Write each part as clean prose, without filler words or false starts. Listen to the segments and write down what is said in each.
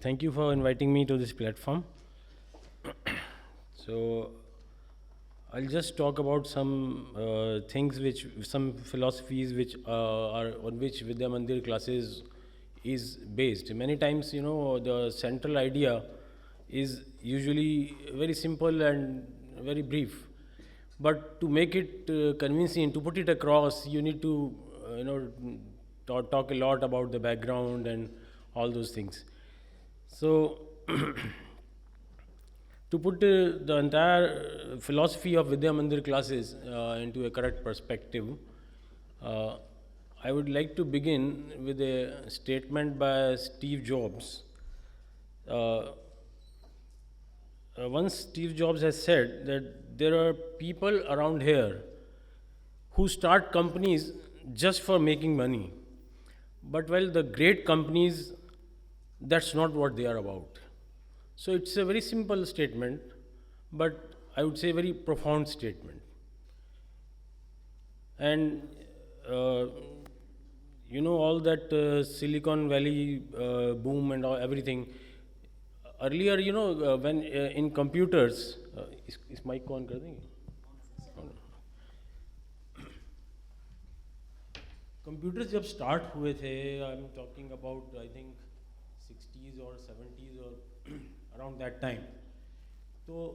Thank you for inviting me to this platform. So, I'll just talk about some things some philosophies which are on which Vidya Mandir classes is based. Many times, the central idea is usually very simple and very brief. But to make it convincing, to put it across, you need to, talk a lot about the background and all those things. So, to put the entire philosophy of Vidya Mandir classes into a correct perspective, uh, I would like to begin with a statement by Steve Jobs. Uh, Once Steve Jobs has said that there are people around here who start companies just for making money. But well, the great companies, that's not what they are about. So it's a very simple statement, but I would say very profound statement. And uh, all that Silicon Valley boom and everything. Earlier, when in computers, is mic on कर देंगे? Computers जब start हुए थे, I am talking about I think 60s और 70s और around that time, तो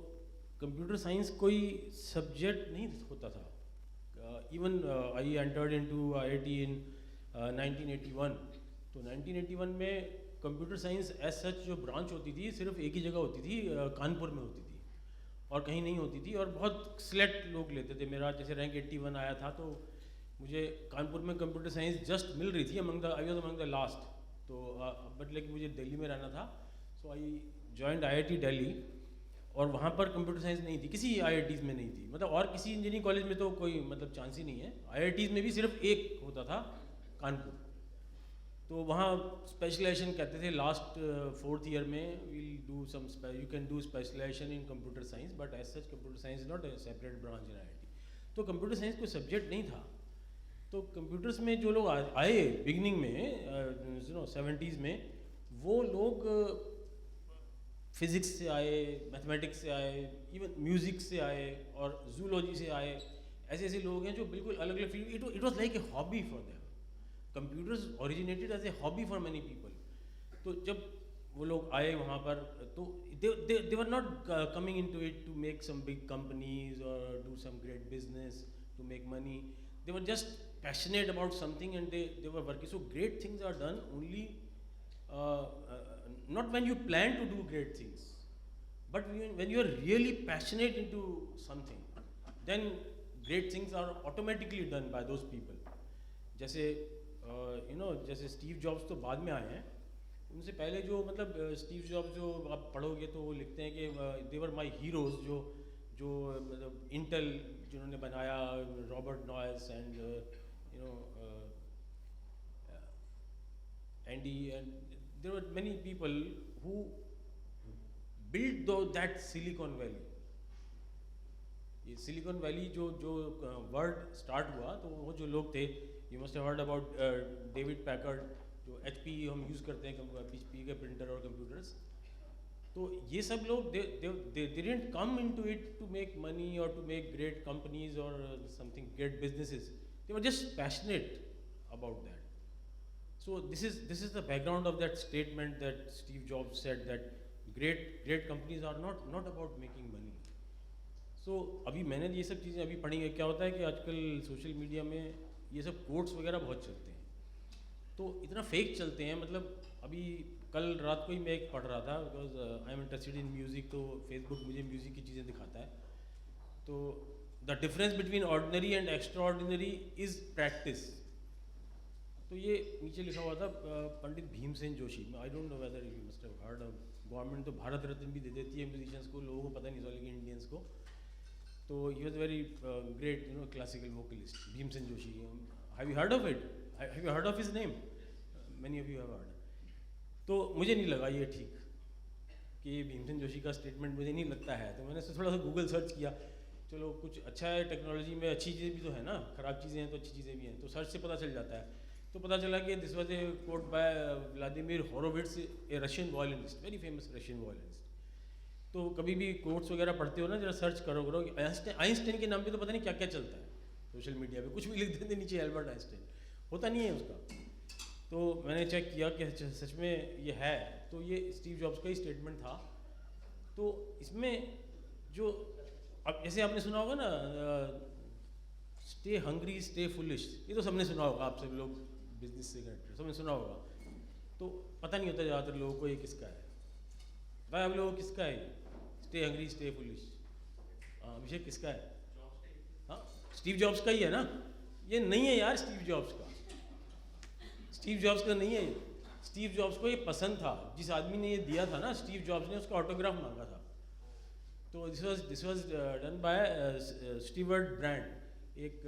computer science कोई subject नहीं होता था. Even I entered into IIT in 1981. तो 1981 में कंप्यूटर साइंस एज सच जो ब्रांच होती थी सिर्फ एक ही जगह होती थी, कानपुर में होती थी और कहीं नहीं होती थी, और बहुत सिलेक्ट लोग लेते थे. मेरा जैसे रैंक 81 आया था, तो मुझे कानपुर में कंप्यूटर साइंस जस्ट मिल रही थी, I was among the last. तो बट लाइक मुझे दिल्ली में रहना था, सो आई जॉइंड आईआईटी दिल्ली. और वहाँ पर कंप्यूटर साइंस नहीं थी, किसी आईआईटीज़ में नहीं थी, मतलब और किसी इंजीनियरिंग कॉलेज में तो कोई मतलब चांस ही नहीं है. आईआईटीज़ में भी सिर्फ एक होता था, कानपुर. तो वहाँ स्पेशलाइजेशन कहते थे लास्ट फोर्थ ईयर में we'll do some you can do specialization in computer science, but as such computer science is not a separate branch in IIT. तो कंप्यूटर साइंस कोई सब्जेक्ट नहीं था. तो कंप्यूटर्स में जो लोग आए बिगनिंग में 70s में, वो लोग फिज़िक्स से आए, मैथमेटिक्स से आए, इवन म्यूज़िक से आए और जूलॉजी से आए. ऐसे ऐसे लोग हैं जो बिल्कुल अलग अलग field. It was like a hobby for them. Computers originated as a hobby for many people. तो जब वो लोग आए वहाँ पर, तो they were not coming into it to make some big companies और do some great business to make money. They were just passionate about something, and they were working. So great things are done only not when you plan to do great things, but when you are really passionate into something, then great things are automatically done by those people. जैसे जैसे Steve jobs तो बाद में आए हैं, उनसे पहले जो मतलब स्टीव जॉब्स जो आप पढ़ोगे तो वो लिखते हैं कि दे वर माई हीरोज, जो जो मतलब इंटेल जिन्होंने बनाया, Robert Noyce and Andy, and there were many people who build that Silicon Valley. ये सिलिकॉन वैली जो जो वर्ड स्टार्ट हुआ, तो वो जो लोग थे, you must have heard about David Packard, जो एचपी हम यूज़ करते हैं एचपी के प्रिंटर और कंप्यूटर्स. तो ये सब लोग they didn't come into it to make money or to make great companies or something great businesses. They were just passionate about that. So this is the background of that statement that Steve Jobs said, that great companies are not about making money. So अभी मैंने ये सब चीज़ें अभी पढ़ी है. क्या होता है कि आजकल सोशल मीडिया में ये सब कोट्स वगैरह बहुत चलते हैं, तो इतना फेक चलते हैं. मतलब अभी कल रात को ही मैं एक पढ़ रहा था, because I am interested in music, तो फेसबुक मुझे म्यूज़िक की चीज़ें दिखाता है. तो the difference between ordinary and extraordinary is practice. तो ये नीचे लिखा हुआ था Pandit Bhimsen Joshi. I don't know whether you must have heard of. Government तो भारत रत्न भी दे देती है म्यूजिशियंस को, लोगों को पता नहीं चला, लेकिन इंडियंस को. तो he was very great classical vocalist, Bhimsen Joshi. Have you heard of it? Have you heard of his name? Many of you have heard. तो मुझे नहीं लगा ये ठीक कि भीमसेन जोशी का स्टेटमेंट मुझे नहीं लगता है. तो मैंने थोड़ा सा गूगल सर्च किया, चलो कुछ अच्छा है टेक्नोलॉजी में, अच्छी चीज़ें भी तो है ना, ख़राब चीज़ें हैं तो अच्छी चीज़ें भी हैं, तो सर्च से पता चल जाता है. तो पता चला कि this was a quote by Vladimir Horowitz, a Russian violinist, very famous Russian violinist. तो कभी भी कोट्स वगैरह पढ़ते हो ना, जरा सर्च करो आइंस्टाइन के नाम पे तो पता नहीं क्या क्या चलता है सोशल मीडिया पे, कुछ भी लिख देते नीचे एल्बर्ट आइंस्टाइन, होता नहीं है उसका। तो मैंने चेक किया कि सच में ये है, तो ये स्टीव जॉब्स का ही स्टेटमेंट था। तो इसमें जो अब जैसे आपने सुना होगा ना, स्टे हंग्री स्टे फुलिश, ये तो सबने सुना होगा, आप सब लोग बिजनेस से कनेक्टेड सबने सुना होगा। तो पता नहीं होता ज़्यादातर लोगों को ये किसका है, बताया आप लोगों को किसका है, स्टे हंग्री स्टे फुलिश। हाँ अभिषेक किसका है? हाँ स्टीव जॉब्स का ही है ना? ये नहीं है यार स्टीव जॉब्स का, स्टीव जॉब्स का नहीं है। स्टीव जॉब्स को ये पसंद था, जिस आदमी ने ये दिया था ना स्टीव जॉब्स ने, उसका ऑटोग्राफ मांगा था। तो this was done by Stewart brand, एक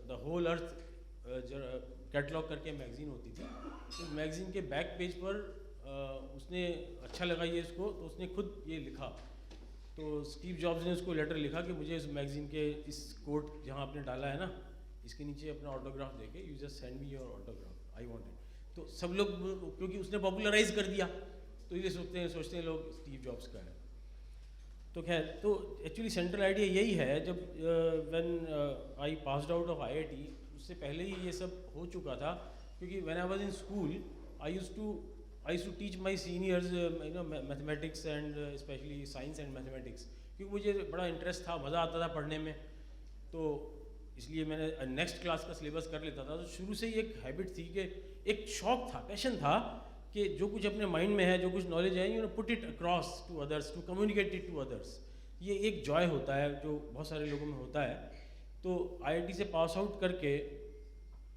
द होल अर्थ कैटलॉग करके मैगजीन होती थी। तो मैगजीन के बैक पेज पर उसने अच्छा लगा ये इसको, तो उसने खुद ये लिखा। तो स्टीव जॉब्स ने उसको लेटर लिखा कि मुझे इस मैगजीन के इस कोट जहाँ आपने डाला है ना, इसके नीचे अपना ऑटोग्राफ देके you just send me your autograph, I want it. तो सब लोग, क्योंकि उसने पॉपुलराइज कर दिया, तो ये सोचते हैं लोग स्टीव जॉब्स का है। तो खैर, तो एक्चुअली सेंट्रल आइडिया यही है, जब when I passed out of IIT, उससे पहले ही ये सब हो चुका था। क्योंकि when I was in school I used to teach my seniors mathematics and specially science and mathematics, क्योंकि मुझे बड़ा इंटरेस्ट था, मज़ा आता था पढ़ने में। तो इसलिए मैंने नेक्स्ट क्लास का सिलेबस कर लेता था। तो शुरू से ही एक हैबिट थी कि एक शौक था, पैशन था कि जो कुछ अपने माइंड में है, जो कुछ नॉलेज है, you know put it across to others, to communicate it to others. ये एक जॉय होता है जो बहुत सारे लोगों में होता है। तो आईआईटी से पास आउट करके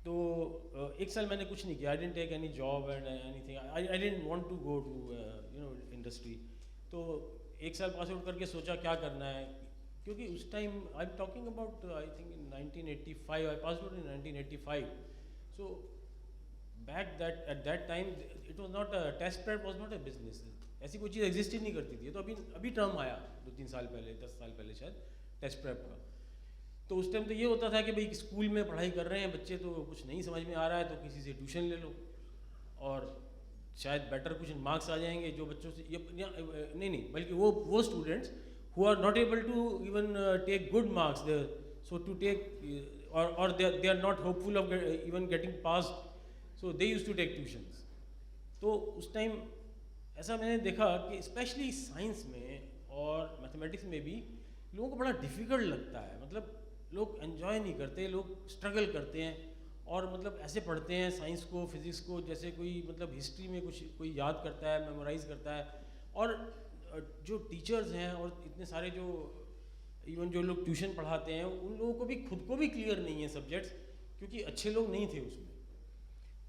तो एक साल मैंने कुछ नहीं किया, I didn't take any job and anything, I didn't want to go to you know industry. तो एक साल पास आउट करके सोचा क्या करना है, क्योंकि उस time I am talking about I think in 1985, I pass out in 1985। So back that at that time it was not test prep was not a business, ऐसी कोई चीज़ एग्जिस्ट ही नहीं करती थी। तो अभी टर्म आया 2-3 साल पहले, 10 साल पहले शायद, टेस्ट प्रेप का। तो उस टाइम तो ये होता था कि भाई स्कूल में पढ़ाई कर रहे हैं बच्चे, तो कुछ नहीं समझ में आ रहा है तो किसी से ट्यूशन ले लो, और शायद बेटर कुछ मार्क्स आ जाएंगे जो बच्चों से नहीं बल्कि वो students who are not able to even take good marks, so to take और they are not hopeful of even getting pass, so they use to take tuitions. तो उस टाइम ऐसा मैंने देखा कि स्पेशली साइंस में और मैथमेटिक्स में भी लोगों को बड़ा डिफ़िकल्ट लगता है, मतलब लोग एंजॉय नहीं करते, लोग स्ट्रगल करते हैं, और मतलब ऐसे पढ़ते हैं साइंस को, फिज़िक्स को, जैसे कोई मतलब हिस्ट्री में कुछ कोई याद करता है, मेमोराइज करता है। और जो टीचर्स हैं और इतने सारे जो इवन जो लोग ट्यूशन पढ़ाते हैं, उन लोगों को भी खुद को भी क्लियर नहीं है सब्जेक्ट्स, क्योंकि अच्छे लोग नहीं थे उसमें।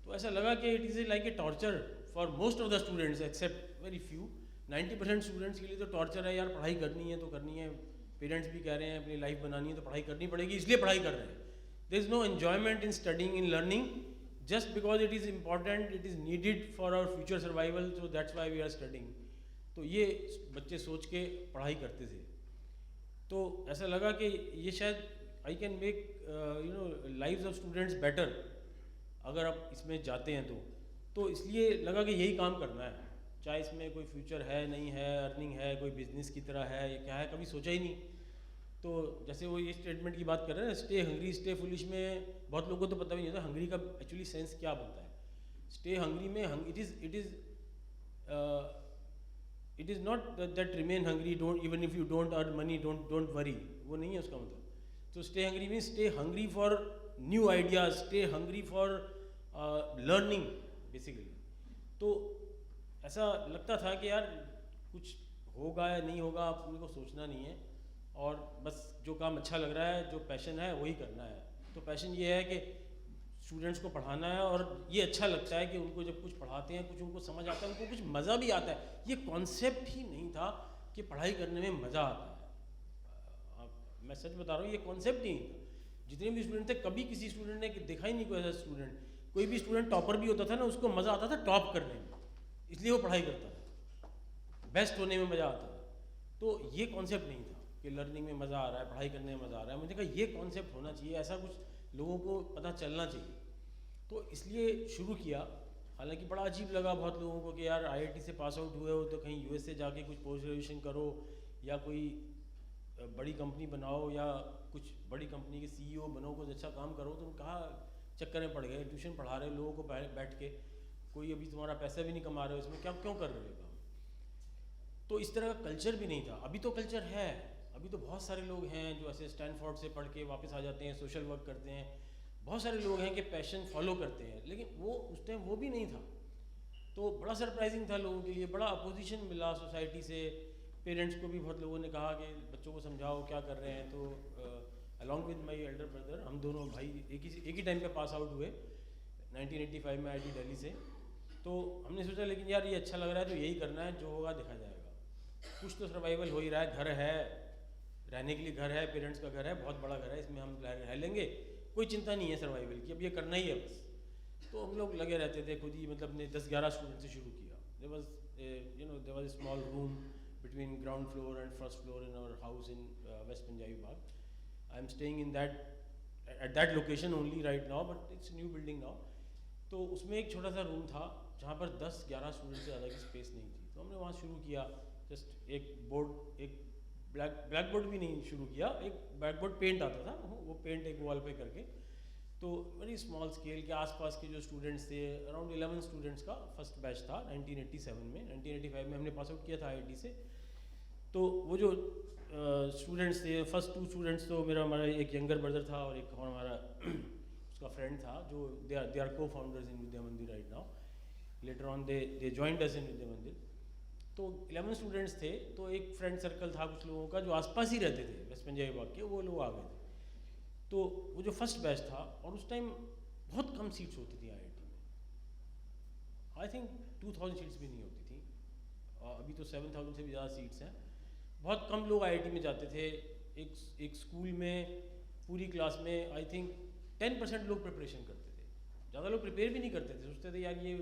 तो ऐसा लगा कि it is like a torture for most of the students except very few. 90% students के लिए तो टॉर्चर है यार, पढ़ाई करनी है तो करनी है, पेरेंट्स भी कह रहे हैं अपनी लाइफ बनानी है तो पढ़ाई करनी पड़ेगी, इसलिए पढ़ाई कर रहे हैं। There is no enjoyment in studying, in learning, just because it is important, it is needed for our future survival, so that's why we are studying. तो ये बच्चे सोच के पढ़ाई करते थे। तो ऐसा लगा कि ये शायद I can make you know lives of students better अगर आप इसमें जाते हैं तो इसलिए लगा कि यही काम करना है, चाहे इसमें कोई फ्यूचर है नहीं है, अर्निंग है, कोई बिजनेस की तरह है, ये क्या है, कभी सोचा ही नहीं। तो जैसे वो ये स्टेटमेंट की बात कर रहे हैं, स्टे हंग्री स्टे फुलिश में बहुत लोगों को तो पता भी नहीं होता हंग्री का एक्चुअली सेंस क्या बनता है। स्टे हंग्री में it is not that remain hungry, don't even if you don't earn money don't worry, वो नहीं है उसका मतलब। तो स्टे हंग्री में stay hungry for new ideas, stay hungry for learning basically. तो ऐसा लगता था कि यार कुछ होगा या नहीं होगा, अपने को सोचना नहीं है, और बस जो काम अच्छा लग रहा है, जो पैशन है वही करना है। तो पैशन ये है कि स्टूडेंट्स को पढ़ाना है, और ये अच्छा लगता है कि उनको जब कुछ पढ़ाते हैं, कुछ उनको समझ आता है, उनको कुछ मज़ा भी आता है। ये कॉन्सेप्ट ही नहीं था कि पढ़ाई करने में मज़ा आता है, मैं सच बता रहा हूँ, ये कॉन्सेप्ट ही नहीं था। जितने भी स्टूडेंट थे, कभी किसी स्टूडेंट ने देखा ही नहीं कोई ऐसा स्टूडेंट, कोई भी स्टूडेंट टॉपर भी होता था ना, उसको मज़ा आता था टॉप करने में, इसलिए वो पढ़ाई करता था, बेस्ट होने में मज़ा आता था। तो ये कॉन्सेप्ट नहीं था कि लर्निंग में मज़ा आ रहा है, पढ़ाई करने में मज़ा आ रहा है। मुझे कहा ये कॉन्सेप्ट होना चाहिए, ऐसा कुछ लोगों को पता चलना चाहिए। तो इसलिए शुरू किया। हालांकि बड़ा अजीब लगा बहुत लोगों को कि यार आईआईटी से पास आउट हुए हो तो कहीं यूएस से जाके कुछ पोस्ट ग्रेजुएशन करो या कोई बड़ी कंपनी बनाओ या कुछ बड़ी कंपनी के सीईओ बनो, कुछ अच्छा काम करो। तुम कहाँ चक्कर में पड़ गए, ट्यूशन पढ़ा रहे लोगों को बैठ के, कोई अभी तुम्हारा पैसा भी नहीं कमा रहे हो इसमें, क्या क्यों कर रहे हो काम। तो इस तरह का कल्चर भी नहीं था। अभी तो कल्चर है, अभी तो बहुत सारे लोग हैं जो ऐसे स्टैनफोर्ड से पढ़ के वापस आ जाते हैं, सोशल वर्क करते हैं। बहुत सारे लोग हैं कि पैशन फॉलो करते हैं, लेकिन वो उस टाइम वो भी नहीं था। तो बड़ा सरप्राइजिंग था लोगों के लिए, बड़ा अपोजिशन मिला सोसाइटी से। पेरेंट्स को भी बहुत लोगों ने कहा कि बच्चों को समझाओ क्या कर रहे हैं। तो along with my elder brother, हम दोनों भाई एक ही टाइम पे पास आउट हुए 1985 में आईआईटी दिल्ली से। तो हमने सोचा लेकिन यार ये अच्छा लग रहा है तो यही करना है, जो होगा देखा जाएगा। कुछ तो सर्वाइवल हो ही रहा है, घर है, रहने के लिए घर है, पेरेंट्स का घर है, बहुत बड़ा घर है, इसमें हम रह लेंगे, कोई चिंता नहीं है सर्वाइवल की, अब ये करना ही है बस। तो हम लोग लगे रहते थे खुद ही, मतलब ने 10-11 स्टूडेंट से शुरू किया। There was a small room between ground floor and first floor in our house in West Punjabi Bagh. I am staying in that at that location only right now, but it's a new building now. तो उसमें एक छोटा सा room था जहाँ पर 10-11 student से ज़्यादा की स्पेस नहीं थी। तो हमने वहाँ शुरू किया, जस्ट एक बोर्ड, एक ब्लैक बोर्ड भी नहीं शुरू किया, एक ब्लैक बोर्ड पेंट आता था, वो पेंट एक वॉल पे करके। तो वेरी स्मॉल स्केल के आसपास के जो स्टूडेंट्स थे, अराउंड 11 स्टूडेंट्स का फर्स्ट बैच था 1987 में। 1985 में हमने पास आउट किया था आईआईटी से। तो वो जो स्टूडेंट्स थे, फर्स्ट 2 स्टूडेंट्स, तो हमारा एक यंगर ब्रदर था और एक और हमारा उसका फ्रेंड था, जो दे आर को founders in Vidya Mandir right now. Later on they joined us in Vidya Mandir. तो 11 स्टूडेंट्स थे, तो एक फ्रेंड सर्कल था कुछ लोगों का जो आसपास ही रहते थे वेस्ट पंजाबी बाग के, वो लोग आ गए थे। तो वो जो फर्स्ट बैच था, और उस टाइम बहुत कम सीट्स होती थी आईआईटी में, आई थिंक 2000 सीट्स भी नहीं होती थी, और अभी तो 7000 से भी ज़्यादा सीट्स हैं। बहुत कम लोग आईआईटी में जाते थे। एक स्कूल में पूरी क्लास में आई थिंक 10% लोग प्रिपरेशन करते थे, ज़्यादा लोग प्रिपेयर भी नहीं करते थे। सोचते थे यार ये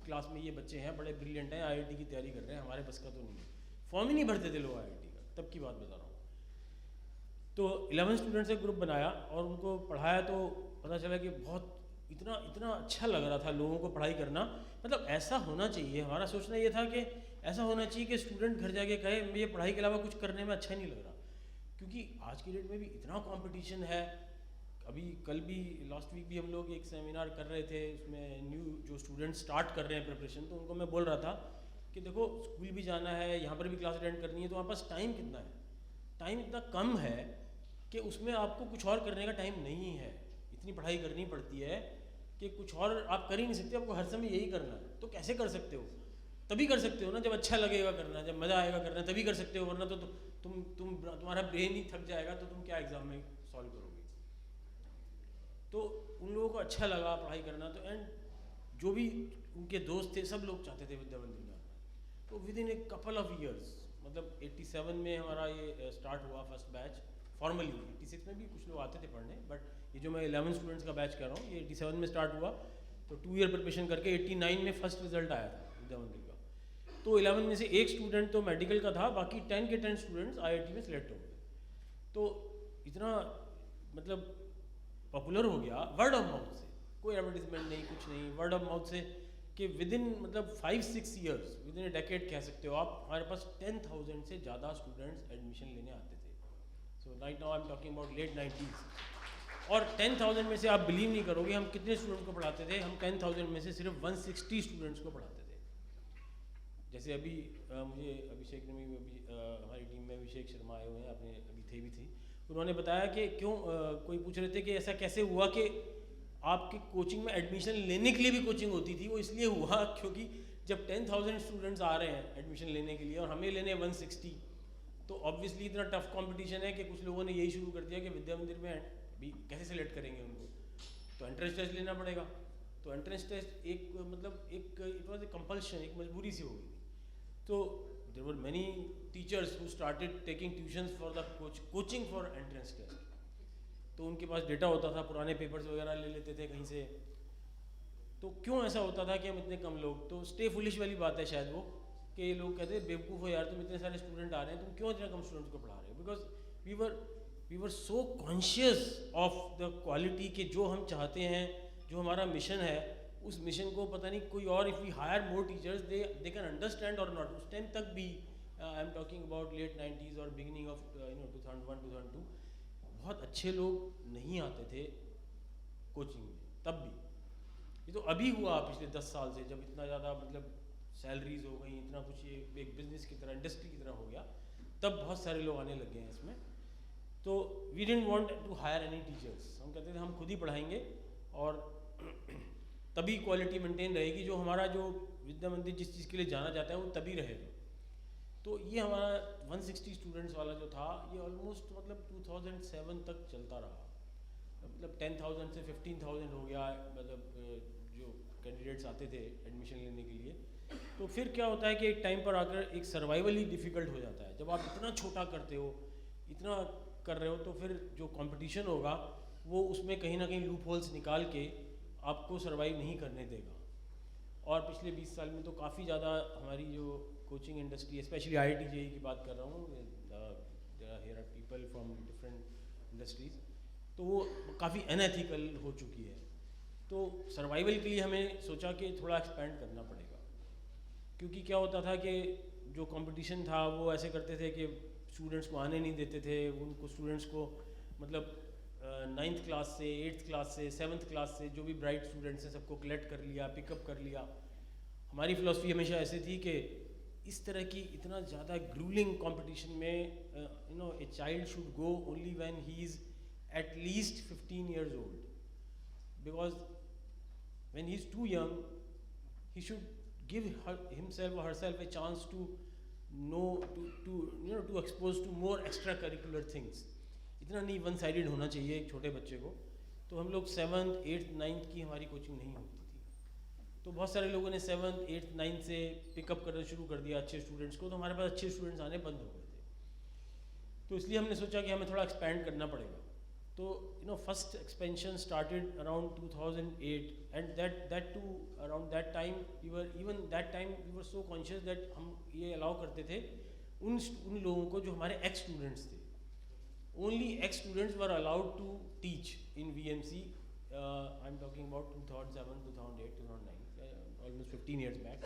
क्लास में ये बच्चे हैं बड़े ब्रिलियंट हैं, आईआईटी की तैयारी कर रहे हैं, हमारे बस का तो नहीं है। फॉर्म ही नहीं भरते थे लोग आईआईटी का, तब की बात बता रहा हूँ। तो 11 स्टूडेंट्स का ग्रुप बनाया और उनको पढ़ाया, तो पता चला कि बहुत इतना अच्छा लग रहा था लोगों को पढ़ाई करना। मतलब ऐसा होना चाहिए, हमारा सोचना ये था कि ऐसा होना चाहिए कि स्टूडेंट घर जाके कहे मुझे पढ़ाई के अलावा कुछ करने में अच्छा नहीं लग रहा। क्योंकि आज की डेट में भी इतना कंपटीशन है। अभी कल भी, लास्ट वीक भी हम लोग एक सेमिनार कर रहे थे, उसमें न्यू जो स्टूडेंट स्टार्ट कर रहे हैं प्रिपरेशन, तो उनको मैं बोल रहा था कि देखो स्कूल भी जाना है, यहाँ पर भी क्लास अटेंड करनी है, तो हमारे पास टाइम कितना है, टाइम इतना कम है कि उसमें आपको कुछ और करने का टाइम नहीं है। इतनी पढ़ाई करनी पड़ती है कि कुछ और आप कर ही नहीं सकते, आपको हर समय यही करना है। तो कैसे कर सकते हो? तभी कर सकते हो ना जब अच्छा लगेगा करना, जब मज़ा आएगा करना, तभी कर सकते हो। वरना तो तुम्हारा ब्रेन ही थक जाएगा, तो तुम क्या एग्ज़ाम में सॉल्व करोगे। तो उन लोगों को अच्छा लगा पढ़ाई करना, तो एंड जो भी उनके दोस्त थे सब लोग चाहते थे विद्या मंदिर में आना। तो with in a couple of years, मतलब 87 में हमारा ये स्टार्ट हुआ फर्स्ट बैच फॉर्मली। 86 में भी कुछ लोग आते थे पढ़ने, बट ये जो मैं 11 स्टूडेंट्स का बैच कर रहा हूँ, ये 87 में स्टार्ट हुआ। तो 2 ईयर प्रिपरेशन करके 89 में फर्स्ट रिजल्ट आया था विद्या मंदिर का। तो 11 में से एक स्टूडेंट तो मेडिकल का था, बाकी 10 के 10 स्टूडेंट्स आईआईटी में सिलेक्ट हो गए। तो इतना मतलब पॉपुलर हो गया वर्ड ऑफ माउथ से, कोई एडवर्टीजमेंट नहीं, कुछ नहीं, वर्ड ऑफ माउथ से, कि विद इन मतलब 5-6 years, with in A decade कह सकते हो आप, हमारे पास 10,000 से ज़्यादा स्टूडेंट्स एडमिशन लेने आते थे। So right now I am talking about late 90s। और 10,000 में से आप बिलीव नहीं करोगे हम कितने स्टूडेंट को पढ़ाते थे। हम 10,000 में से सिर्फ 160 स्टूडेंट्स को पढ़ाते थे। जैसे अभी मुझे अभिषेक ने भी, अभी हमारी टीम में अभिषेक शर्मा आए हुए हैं, अपने अभी थे भी थी, उन्होंने बताया कि क्यों कोई पूछ रहे थे कि ऐसा कैसे हुआ कि आपकी कोचिंग में एडमिशन लेने के लिए भी कोचिंग होती थी। वो इसलिए हुआ क्योंकि जब 10,000 स्टूडेंट्स आ रहे हैं एडमिशन लेने के लिए और हमें लेने 160, तो ऑब्वियसली इतना टफ कंपटीशन है कि कुछ लोगों ने यही शुरू कर दिया कि विद्या मंदिर में भी कैसे सिलेक्ट करेंगे उनको, तो एंट्रेंस टेस्ट लेना पड़ेगा। तो एंट्रेंस टेस्ट एक मतलब एक इट वॉज ए कंपल्शन, एक मजबूरी सी हो गई। तो there were many teachers who started taking tuitions for the coaching for entrance test. तो उनके पास डेटा होता था, पुराने पेपर्स वगैरह ले लेते थे कहीं से। तो क्यों ऐसा होता था कि हम इतने कम लोग, तो स्टे फुलिश वाली बात है शायद वो, कि ये लोग कहते हैं बेवकूफ़ हो यार, तुम इतने सारे स्टूडेंट आ रहे हैं, तुम क्यों इतने कम स्टूडेंट्स को पढ़ा रहे हो। Because we were so conscious of the quality के जो हम चाहते हैं, जो हमारा मिशन है उस मिशन को पता नहीं कोई और, if we hire more teachers they can understand और नॉट। उस टाइम तक भी I am talking about late 90s और बिगिनिंग ऑफ 2001-2002, बहुत अच्छे लोग नहीं आते थे कोचिंग में तब भी। ये तो अभी हुआ पिछले 10 साल से, जब इतना ज़्यादा मतलब सैलरीज हो गई, इतना कुछ ये एक बिजनेस की तरह, इंडस्ट्री की तरह हो गया, तब बहुत सारे लोग आने लग गए हैं इसमें। तो we didn't want to hire any teachers, हम कहते थे हम खुद ही पढ़ाएंगे और तभी क्वालिटी मेंटेन रहेगी, जो हमारा जो विद्या मंदिर जिस चीज़ के लिए जाना जाता है वो तभी रहेगा। तो ये हमारा 160 स्टूडेंट्स वाला जो था ये ऑलमोस्ट मतलब 2007 तक चलता रहा। मतलब 10,000 से 15,000 हो गया, मतलब जो कैंडिडेट्स आते थे एडमिशन लेने के लिए। तो फिर क्या होता है कि एक टाइम पर आकर एक सर्वाइवल ही डिफ़िकल्ट हो जाता है। जब आप इतना छोटा करते हो, इतना कर रहे हो, तो फिर जो कंपटीशन होगा वो उसमें कहीं ना कहीं लूप होल्स निकाल के आपको सर्वाइव नहीं करने देगा। और पिछले 20 साल में तो काफ़ी ज़्यादा हमारी जो coaching industry, specially IIT JEE की बात कर रहा हूँ, here are people from different industries, तो वो काफ़ी अनएथिकल हो चुकी है। तो सर्वाइवल के लिए हमें सोचा कि थोड़ा एक्सपेंड करना पड़ेगा, क्योंकि क्या होता था कि जो कंपटीशन था वो ऐसे करते थे कि स्टूडेंट्स को आने नहीं देते थे। उनको स्टूडेंट्स को मतलब 9th क्लास से, 8th क्लास से, 7th क्लास से जो भी ब्राइट स्टूडेंट्स हैं सबको कलेक्ट कर लिया, पिकअप कर लिया। हमारी फ़िलॉसफी हमेशा ऐसे थी कि इस तरह की इतना ज़्यादा ग्रूलिंग कंपटीशन में a child should go only when he is at least 15 years old, because when he is too young he should give himself or herself a chance to know, to expose to more extracurricular things। इतना नहीं one sided होना चाहिए एक छोटे बच्चे को। तो हम लोग 7th 8th 9th की हमारी कोचिंग नहीं होती थी, तो बहुत सारे लोगों ने 7th 8th 9th से पिकअप करना शुरू कर दिया अच्छे स्टूडेंट्स को, तो हमारे पास अच्छे स्टूडेंट्स आने बंद हो गए थे। तो इसलिए हमने सोचा कि हमें थोड़ा एक्सपैंड करना पड़ेगा। तो first expansion started around 2008, and that too around that time we were so conscious that हम ये अलाउ करते थे उन लोगों को जो हमारे एक्स स्टूडेंट्स थे। Only ex students were allowed to teach in VMC। I am talking about 2007 2008 2009, almost 15 years बैक।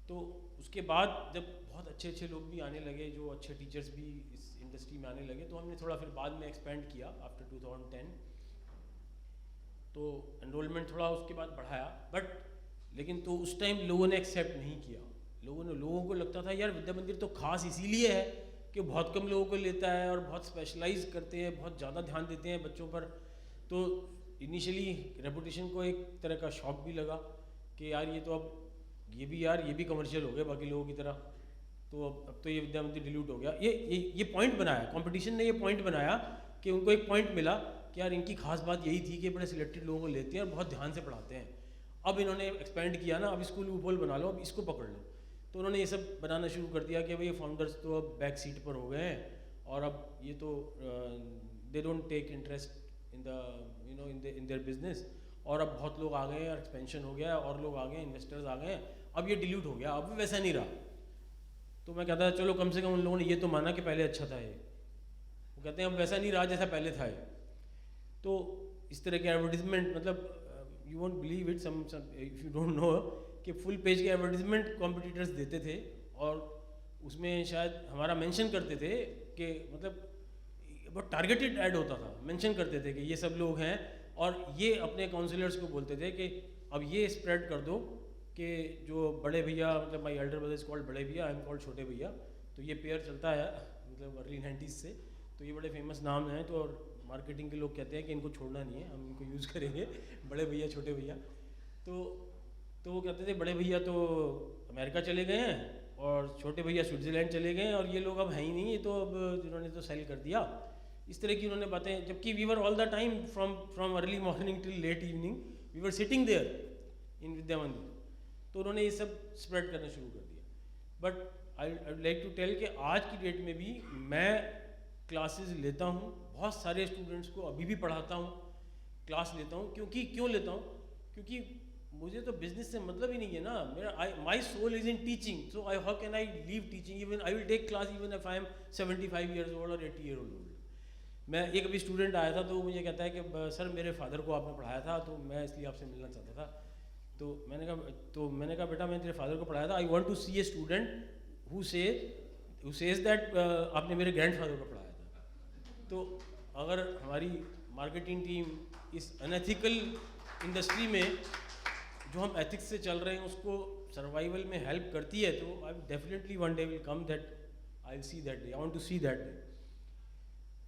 तो उसके बाद जब बहुत अच्छे लोग भी आने लगे, जो अच्छे टीचर्स भी इस इंडस्ट्री में आने लगे, तो हमने थोड़ा फिर बाद में एक्सपेंड किया आफ्टर 2010। तो एनरोलमेंट थोड़ा उसके बाद बढ़ाया, बट लेकिन तो उस टाइम लोगों ने एक्सेप्ट नहीं किया। लोगों को लगता था यार विद्या मंदिर तो खास इसीलिए है कि बहुत कम लोगों को लेता है और बहुत स्पेशलाइज करते हैं, बहुत ज़्यादा ध्यान देते हैं बच्चों पर। तो इनिशियली रेपुटेशन को एक तरह का शॉक भी लगा कि यार ये भी कमर्शियल हो गया बाकी लोगों की तरह। तो अब तो ये विद्या मंदिर डिल्यूट हो गया। ये पॉइंट बनाया, कंपटीशन ने ये पॉइंट बनाया कि उनको एक पॉइंट मिला कि यार इनकी खास बात यही थी कि बड़े सिलेक्टेड लोगों को लेते हैं और बहुत ध्यान से पढ़ाते हैं। अब इन्होंने एक्सपेंड किया ना, अब इसको लूपहोल बना लो, अब इसको पकड़ लो। तो उन्होंने ये सब बनाना शुरू कर दिया कि भाई ये फाउंडर्स तो अब बैक सीट पर हो गए हैं और अब ये तो they don't take interest in the in their business, और अब बहुत लोग आ गए हैं, एक्सपेंशन हो गया और लोग आ गए, इन्वेस्टर्स आ गए, अब ये डिल्यूट हो गया, अब वैसा नहीं रहा। तो मैं कहता चलो कम से कम उन लोगों ने ये तो माना कि पहले अच्छा था ये। वो कहते हैं अब वैसा नहीं रहा जैसा पहले था ये। तो इस तरह के एडवर्टीजमेंट, मतलब you won't believe it, some if you don't know, कि फुल पेज के एडवर्टीजमेंट कॉम्पिटिटर्स देते थे और उसमें शायद हमारा मेंशन करते थे कि मतलब बहुत टारगेटेड ऐड होता था, मेंशन करते थे कि ये सब लोग हैं, और ये अपने काउंसलर्स को बोलते थे कि अब ये स्प्रेड कर दो कि जो बड़े भैया, मतलब my elder brother is called बड़े भैया, आई एम कॉल्ड छोटे भैया। तो ये पेयर चलता है मतलब अर्ली 90s से, तो ये बड़े फेमस नाम हैं। तो और मार्केटिंग के लोग कहते हैं कि इनको छोड़ना नहीं है, हम इनको यूज़ करेंगे, बड़े भैया छोटे भैया। तो वो कहते थे बड़े भैया तो अमेरिका चले गए हैं और छोटे भैया स्विट्ज़रलैंड चले गए हैं और ये लोग अब हैं ही नहीं, ये तो अब जिन्होंने तो सेल कर दिया। इस तरह की उन्होंने बातें, जबकि we were all the time from early morning till late evening we were sitting there in Vidya Mandir. तो उन्होंने ये सब स्प्रेड करना शुरू कर दिया। But I would like to tell कि आज की डेट में भी मैं क्लासेस लेता हूँ, बहुत सारे स्टूडेंट्स को अभी भी पढ़ाता हूँ, क्लास लेता हूँ। क्यों लेता हूँ? क्योंकि मुझे तो बिजनेस से मतलब ही नहीं है ना। मेरा my soul is in teaching, so how can I leave teaching? Even I will take class even if I am 75 years old or 80 years old। मैं एक अभी स्टूडेंट आया था तो वो मुझे कहता है कि सर मेरे फादर को आपने पढ़ाया था तो मैं इसलिए आपसे मिलना चाहता था। तो मैंने कहा बेटा मैंने तेरे फादर को पढ़ाया था, I want to see a student who says that आपने मेरे ग्रैंडफादर को पढ़ाया था। तो अगर हमारी मार्केटिंग टीम इस अनएथिकल इंडस्ट्री में जो हम एथिक्स से चल रहे हैं उसको सर्वाइवल में हेल्प करती है, तो I definitely one day will come that I will see that day, I want to see that day.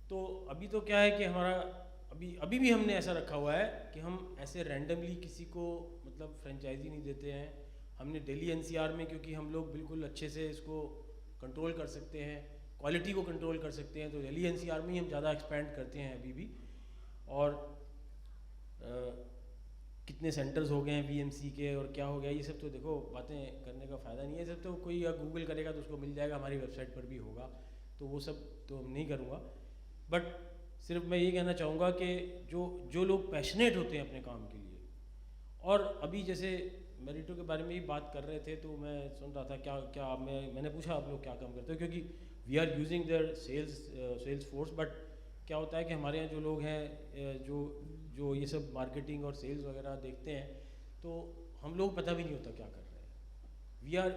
तो अभी तो क्या है कि हमारा अभी भी हमने ऐसा रखा हुआ है कि हम ऐसे रैंडमली किसी को मतलब फ्रेंचाइजी नहीं देते हैं। हमने दिल्ली एनसीआर में, क्योंकि हम लोग बिल्कुल अच्छे से इसको कंट्रोल कर सकते हैं, क्वालिटी को कंट्रोल कर सकते हैं, तो दिल्ली एनसीआर में ही हम ज़्यादा एक्सपेंड करते हैं अभी भी। और कितने सेंटर्स हो गए हैं वीएमसी के और क्या हो गया, ये सब तो देखो बातें करने का फ़ायदा नहीं है। सब तो कोई गूगल करेगा तो उसको मिल जाएगा, हमारी वेबसाइट पर भी होगा, तो वो सब तो नहीं करूँगा। बट सिर्फ मैं ये कहना चाहूँगा कि जो लोग पैशनेट होते हैं अपने काम के लिए, और अभी जैसे मेरिटो के बारे में ही बात कर रहे थे तो मैं सुन रहा था क्या मैंने पूछा आप लोग क्या काम करते हो, क्योंकि we are using their sales force. But क्या होता है कि हमारे यहाँ जो लोग हैं जो ये सब मार्केटिंग और सेल्स वगैरह देखते हैं, तो हम लोग पता भी नहीं होता क्या कर रहे हैं।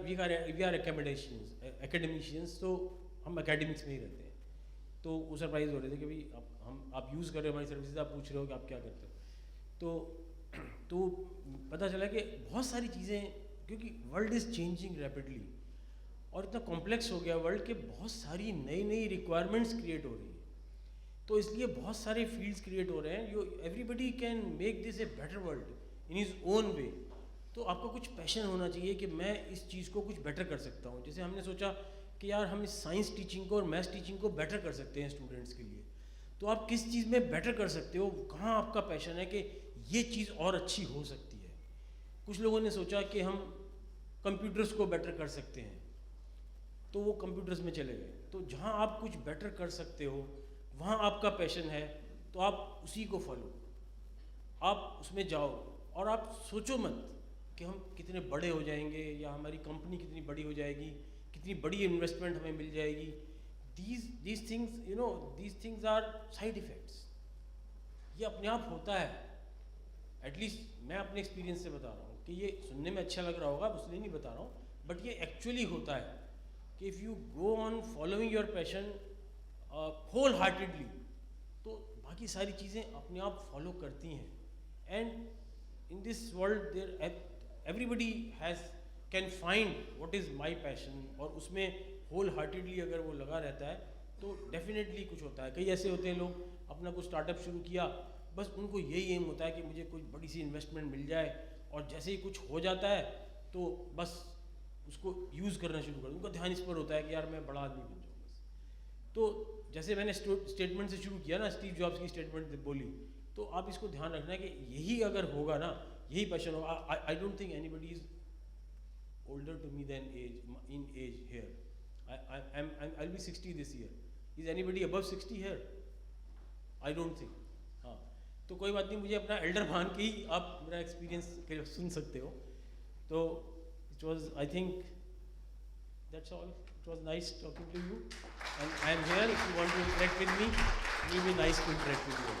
वी आर एकेडमिशियंस, तो हम एकेडमिक्स में ही रहते हैं। तो वो सरप्राइज हो रहे थे कि भाई आप यूज़ कर रहे हो हमारी सर्विसेज, आप पूछ रहे हो कि आप क्या करते हो। तो पता चला कि बहुत सारी चीज़ें, क्योंकि वर्ल्ड इज़ चेंजिंग रैपिडली और इतना कॉम्प्लेक्स हो गया वर्ल्ड के, बहुत सारी नई रिक्वायरमेंट्स क्रिएट हो रही है। तो इसलिए बहुत सारे फील्ड्स क्रिएट हो रहे हैं। Everybody can make this a better world in his own way. तो आपको कुछ पैशन होना चाहिए कि मैं इस चीज़ को कुछ बेटर कर सकता हूँ। जैसे हमने सोचा कि यार हम इस साइंस टीचिंग को और मैथ्स टीचिंग को बेटर कर सकते हैं स्टूडेंट्स के लिए। तो आप किस चीज़ में बेटर कर सकते हो, कहाँ आपका पैशन है कि ये चीज़ और अच्छी हो सकती है। कुछ लोगों ने सोचा कि हम कंप्यूटर्स को बेटर कर सकते हैं, तो वो कंप्यूटर्स में चले गए। तो जहाँ आप कुछ बेटर कर सकते हो, वहाँ आपका पैशन है, तो आप उसी को फॉलो, आप उसमें जाओ। और आप सोचो मत कि हम कितने बड़े हो जाएंगे या हमारी कंपनी कितनी बड़ी हो जाएगी, कितनी बड़ी इन्वेस्टमेंट हमें मिल जाएगी। these things are side effects. ये अपने आप होता है। एटलीस्ट मैं अपने एक्सपीरियंस से बता रहा हूँ कि ये सुनने में अच्छा लग रहा होगा, इसलिए नहीं बता रहा हूँ, बट ये एक्चुअली होता है कि if you go on following your passion whole heartedly, तो बाकी सारी चीज़ें अपने आप फॉलो करती हैं। And in this world there everybody can find what is my passion, और उसमें होल हार्टेडली अगर वो लगा रहता है तो डेफिनेटली कुछ होता है। कई ऐसे होते हैं लोग अपना कुछ स्टार्टअप शुरू किया, बस उनको यही एम होता है कि मुझे कुछ बड़ी सी इन्वेस्टमेंट मिल जाए, और जैसे ही कुछ हो जाता है तो बस उसको यूज़ करना शुरू कर, उनका ध्यान इस पर होता है कि यार मैं बड़ा आदमी बन जाऊँ बस। तो जैसे मैंने स्टेटमेंट से शुरू किया ना, स्टीव जॉब्स की स्टेटमेंट बोली, तो आप इसको ध्यान रखना है कि यही अगर होगा ना, यही पैशन होगा। I don't think anybody is older to me than in age here. I'll be 60 this year. Is anybody above 60 here? I don't think. हाँ, तो कोई बात नहीं, मुझे अपना एल्डर मान के ही आप मेरा एक्सपीरियंस सुन सकते हो। तो it was, I think that's all. It was nice talking to you, and I am here. If you want to interact with me, it will be nice to interact with you.